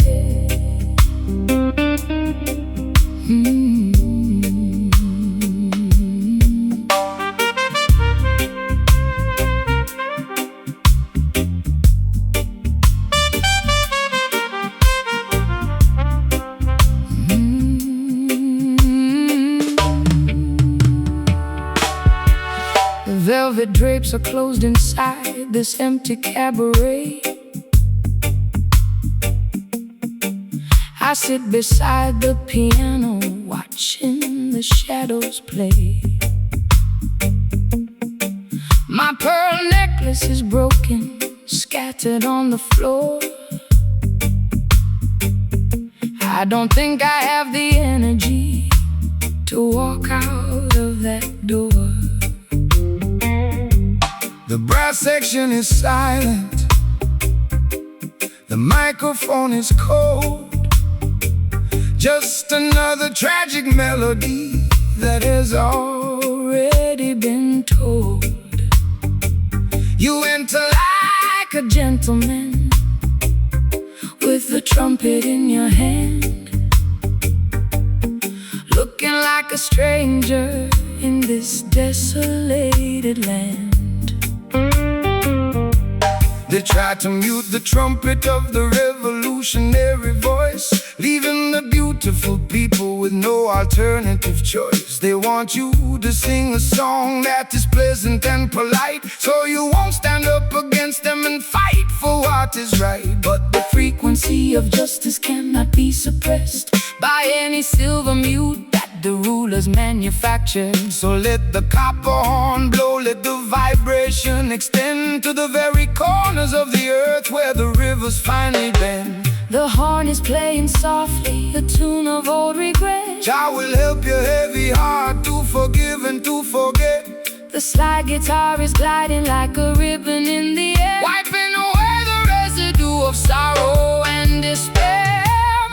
The velvet drapes are closed inside this empty cabaret. I sit beside the piano, watching the shadows play. My pearl necklace is broken, scattered on the floor. I don't think I have the energy to walk out of that door. The brass section is silent, the microphone is cold. Just another tragic melody that has already been told. You enter like A gentleman with a trumpet in your hand, looking like a stranger in this desolated land. They try to mute the trumpet of the revolutionary voice, leaving the beautiful people with no alternative choice. They want you to sing a song that is pleasant and polite, so you won't stand up against them and fight for what is right. But the frequency of justice cannot be suppressed by any silver mute that the rulers manufacture. So let the copper horn blow, let the vibration extend to the very corners of the earth where the rivers finally bend. The horn is playing softly, a tune of old regret. Jah will help your heavy heart to forgive and to forget. The slide guitar is gliding like a ribbon in the air, Wiping away the residue of sorrow and despair.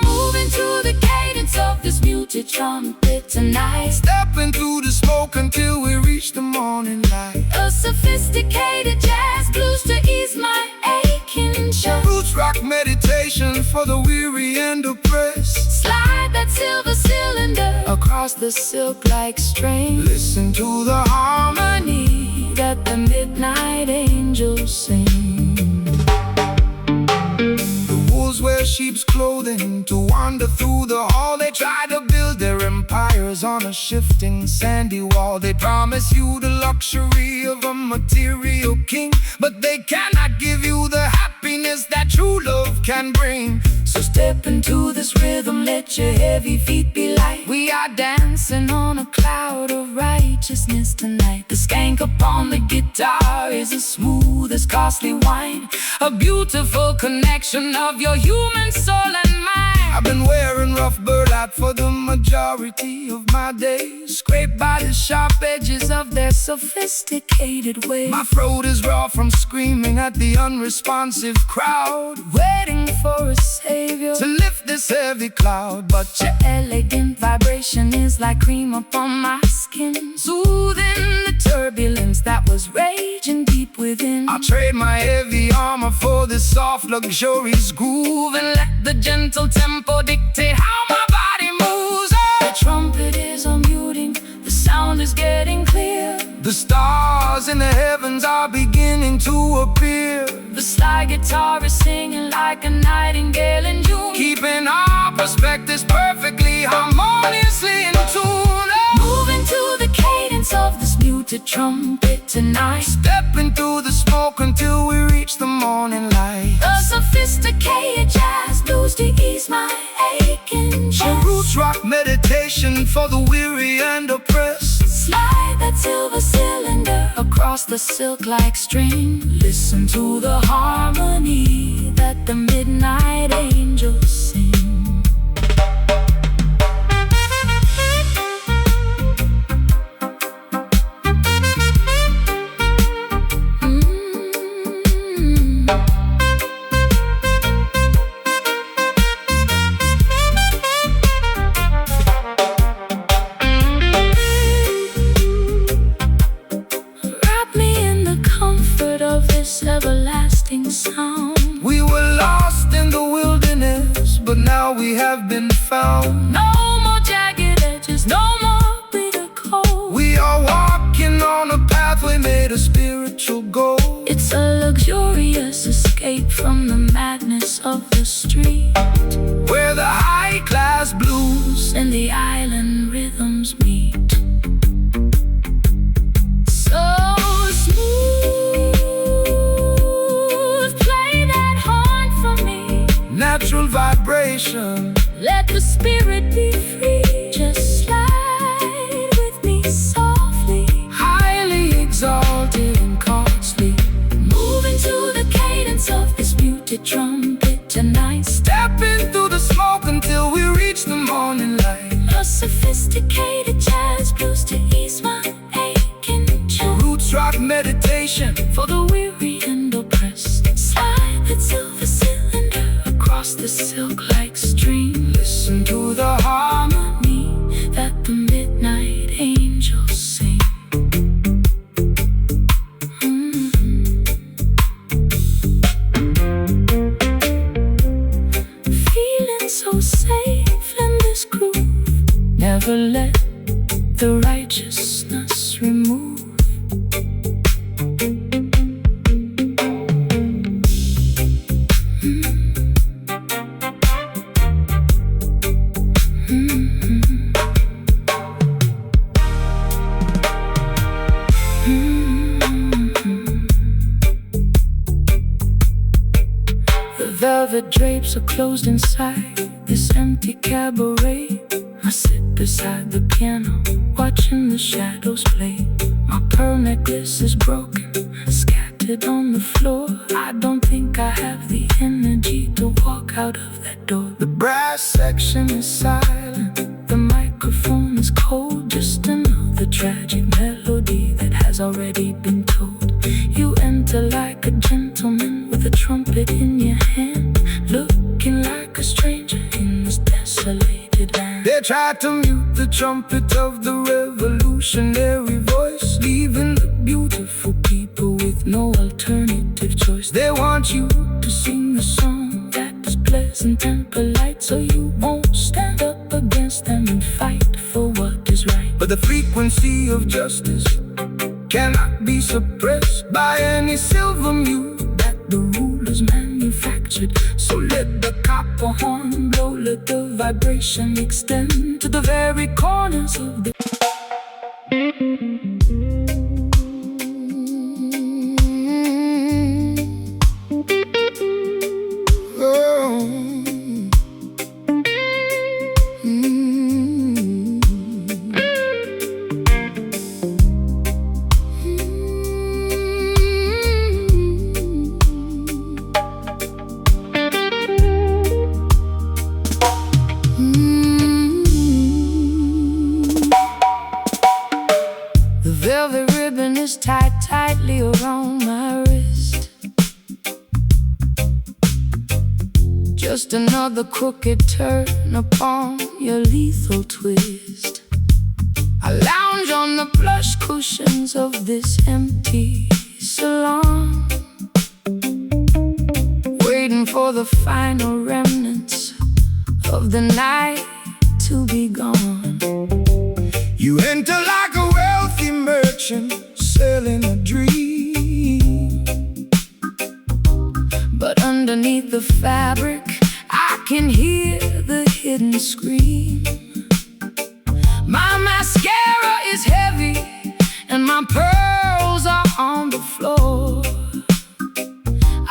Moving to the cadence of this muted trumpet tonight, stepping through the smoke until we reach the morning light. a sophisticated jazz blues to ease my aching chest. Roots rock meditation for the weary and oppressed. Slide that silver cylinder across the silk-like string. Listen to the harmony that the midnight angels sing. The wolves wear sheep's clothing to wander through the hall. They try to build their empires on a shifting sandy wall. They promise you the luxury of a material king, but they cannot give you the happiness that true love can bring. So step into this rhythm, let your heavy feet be light. We are dancing on a cloud of righteousness tonight. The skank upon the guitar is as smooth as costly wine, a beautiful connection of your human soul and mind. for the majority of my days, scraped by the sharp edges of their sophisticated ways. My throat is raw from screaming at the unresponsive crowd, waiting for a savior to lift this heavy cloud. But your elegant vibration is like cream upon my skin, soothing the turbulence that was raging deep within. I'll trade my heavy armor for this soft, luxurious groove, and let the gentle tempo dictate how my body moves. The trumpet is unmuting, the sound is getting clear. The stars in the heavens are beginning to appear. The slide guitar is singing like a nightingale in June, keeping our perspectives perfectly harmoniously in tune. Moving to the cadence of this muted trumpet tonight, stepping through the smoke until we reach the morning light. A sophisticated jazz blues to ease my aching chest. A roots rock meditation for the weary and oppressed. Slide that silver cylinder across the silk-like string. Listen to the harmony that the midnight angels sing. Everlasting sound. We were lost in the wilderness, but now we have been found. No more jagged edges, no more bitter cold. We are walking on a pathway made of spiritual gold. It's a luxurious escape from the madness of the street, where the high-class blues and the island rhythms meet. Natural vibration, let the spirit be free. Just slide with me softly, highly exalted and costly. Moving to the cadence of this muted trumpet tonight, stepping through the smoke until we reach the morning light. A sophisticated jazz blues to ease my aching chest. Roots rock meditation for the weary and oppressed. Slide that silver cylinder across the silk-like string. Listen to the harmony that the midnight angels sing. Feeling so safe in this groove. Never let the righteousness remove. Velvet drapes are closed inside this empty cabaret. I sit beside the piano, watching the shadows play. My pearl necklace is broken, scattered on the floor. I don't think I have the energy to walk out of that door. The brass section is silent, the microphone is cold. Just another tragic melody that has already been told. You enter like a gentleman with a trumpet in your hand, looking like a stranger in this desolated land. They tried to mute the trumpet of the revolutionary voice, leaving the beautiful people with no alternative choice. They want you to sing a song that is pleasant and polite, so you won't stand up against them and fight for what is right. But the frequency of justice cannot be suppressed by any silver mute that the rulers manufactured. So let the copper horn blow, let the vibration extend to the very corners of the tied tightly around my wrist. Just another crooked turn upon your lethal twist. I lounge on the plush cushions of this empty salon, waiting for the final remnants of the night to be gone. You enter like a wealthy merchant selling a dream, but underneath the fabric I can hear the hidden scream. My mascara is heavy and my pearls are on the floor.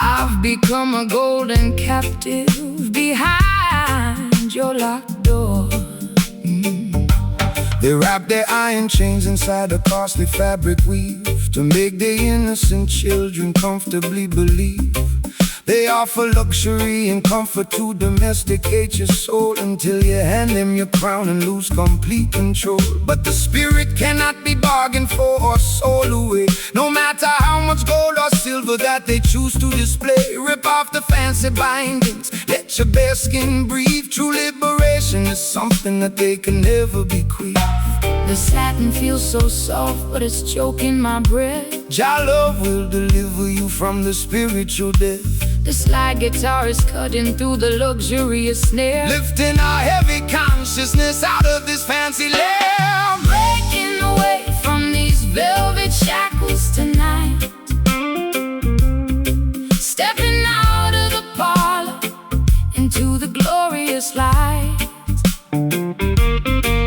I've become a golden captive behind your locked door. They wrap their iron chains inside a costly fabric weave to make their innocent children comfortably believe they offer luxury and comfort to domesticate your soul until you hand them your crown and lose complete control. But the spirit cannot be bargained for or sold away, no matter how much gold or silver that they choose to display. Rip off the fancy bindings, let your bare skin breathe. True liberation is something that they can never bequeath. The satin feels so soft, but it's choking my breath. Jah love will deliver you from the spiritual death. The slide guitar is cutting through the luxurious snare, lifting our heavy consciousness out of this fancy lair. Breaking away from these velvet shackles tonight, stepping out of the parlor into the glorious light.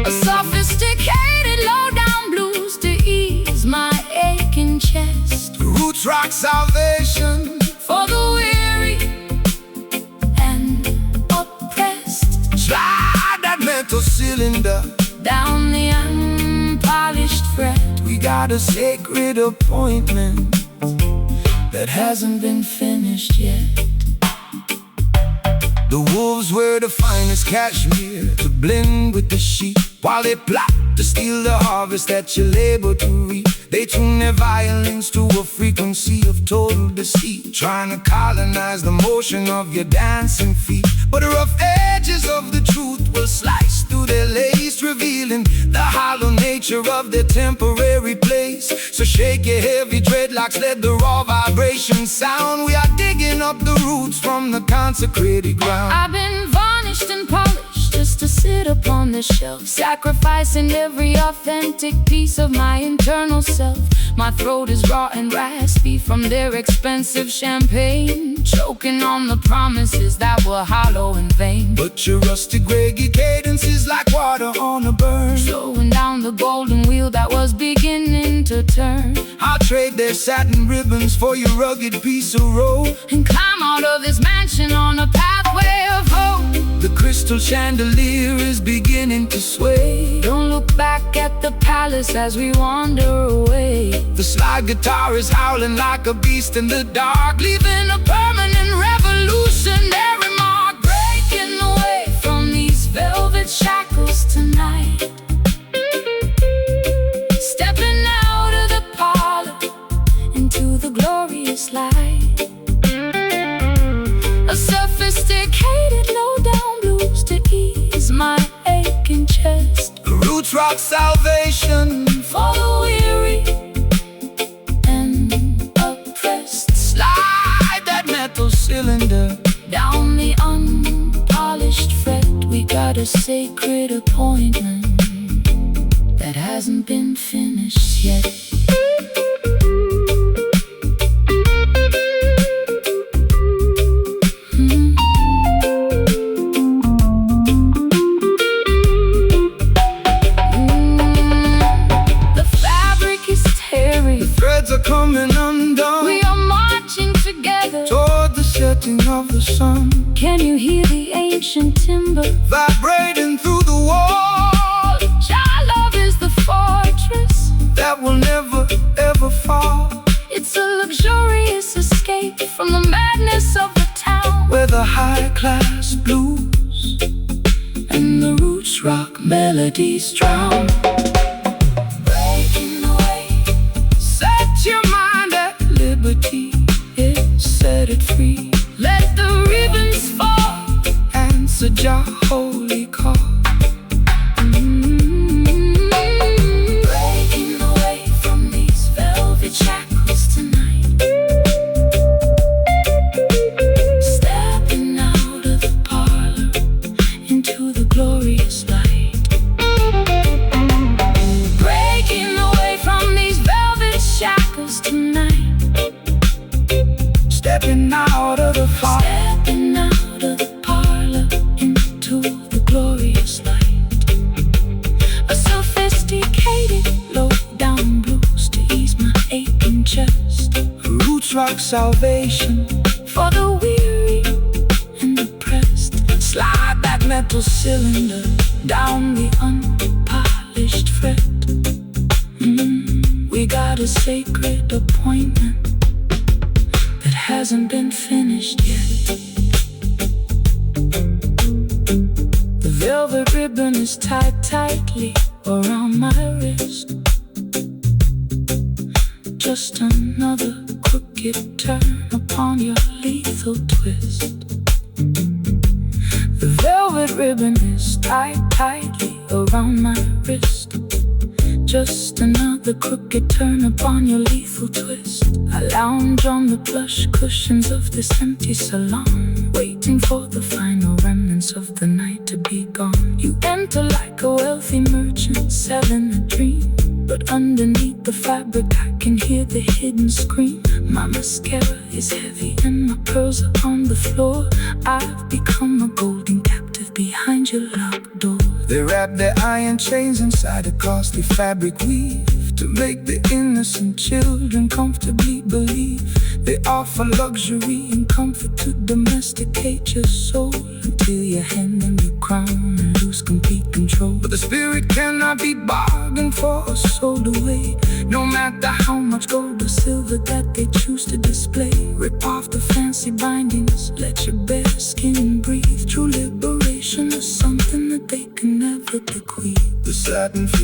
A sophisticated low-down blues to ease my aching chest. Roots rock salvation for the weary and oppressed. Slide that metal cylinder down the unpolished fret. We got a sacred appointment that hasn't been finished yet. The wolves wear the finest cashmere to blend with the sheep, while they plot to steal the harvest that you labor to reap. They tune their violins to a frequency of total deceit, trying to colonize the motion of your dancing feet. But the rough edges of the truth will slice through their lace, revealing the hollow nature of their temporary place. So shake your heavy dreadlocks, let the raw vibration sound. We are digging up the roots from the consecrated ground. I've been varnished and polished just to sit upon this shelf, sacrificing every authentic piece of my internal self. My throat is raw and raspy from their expensive champagne, choking on the promises that were hollow and vain. But your rustic reggae cadence is like water on a burn, slowing down the golden wheel that was beginning to turn. I'll trade their satin ribbons for your rugged piece of road, and climb out of this mansion on a pathway of hope. The crystal chandelier is beginning to sway. Don't look back at the palace as we wander away. The slide guitar is howling like a beast in the dark, leaving a permanent revolutionary mark. Breaking away from these velvet shackles tonight, stepping out of the parlor into the glorious light. A sophisticated low-down blues to ease my aching chest. Roots rock salvation for the weary and oppressed. Slide that metal cylinder down the unpolished fret. We got a sacred appointment that hasn't been finished yet. Coming undone, we are marching together toward the setting of the sun. Can you hear the ancient timber vibrating through the wall? Jah love is the fortress that will never ever fall. It's a luxurious escape from the madness of the town, where the high-class blues and the roots rock melodies drown. Breaking away, set it free. Let the ribbons fall. Answer Jah holy call. Breaking away from these velvet shackles tonight. Stepping out of the parlor into the glorious light. Breaking away from these velvet shackles tonight. Stepping out of the fire. Stepping out of the parlor into the glorious light. A sophisticated low-down blues to ease my aching chest. Roots rock salvation For the weary and depressed. slide that metal cylinder Down the unpolished fret. We got a sacred appointment that hasn't been finished yet. The velvet ribbon is tied tightly around my wrist. Just another crooked turn upon your lethal twist. The velvet ribbon is tied tightly around my wrist. Just another crooked turn upon your lethal twist. I lounge on the plush cushions of this empty salon, waiting for the final remnants of the night to be gone. You enter like a wealthy merchant selling a dream, but underneath the fabric I can hear the hidden scream. My mascara is heavy and my pearls are on the floor. I've become a golden captive behind your locked door. They wrap their iron chains inside a costly fabric weave to make the innocent children comfortably believe they offer luxury and comfort to domesticate your soul until you hand them your crown and lose complete control. But the spirit cannot be bargained for or sold away, no matter how much gold or silver that they choose to display. Rip off the fancy bindings, let your bare skin breathe. True liberation is something that they can never bequeath. The satin feels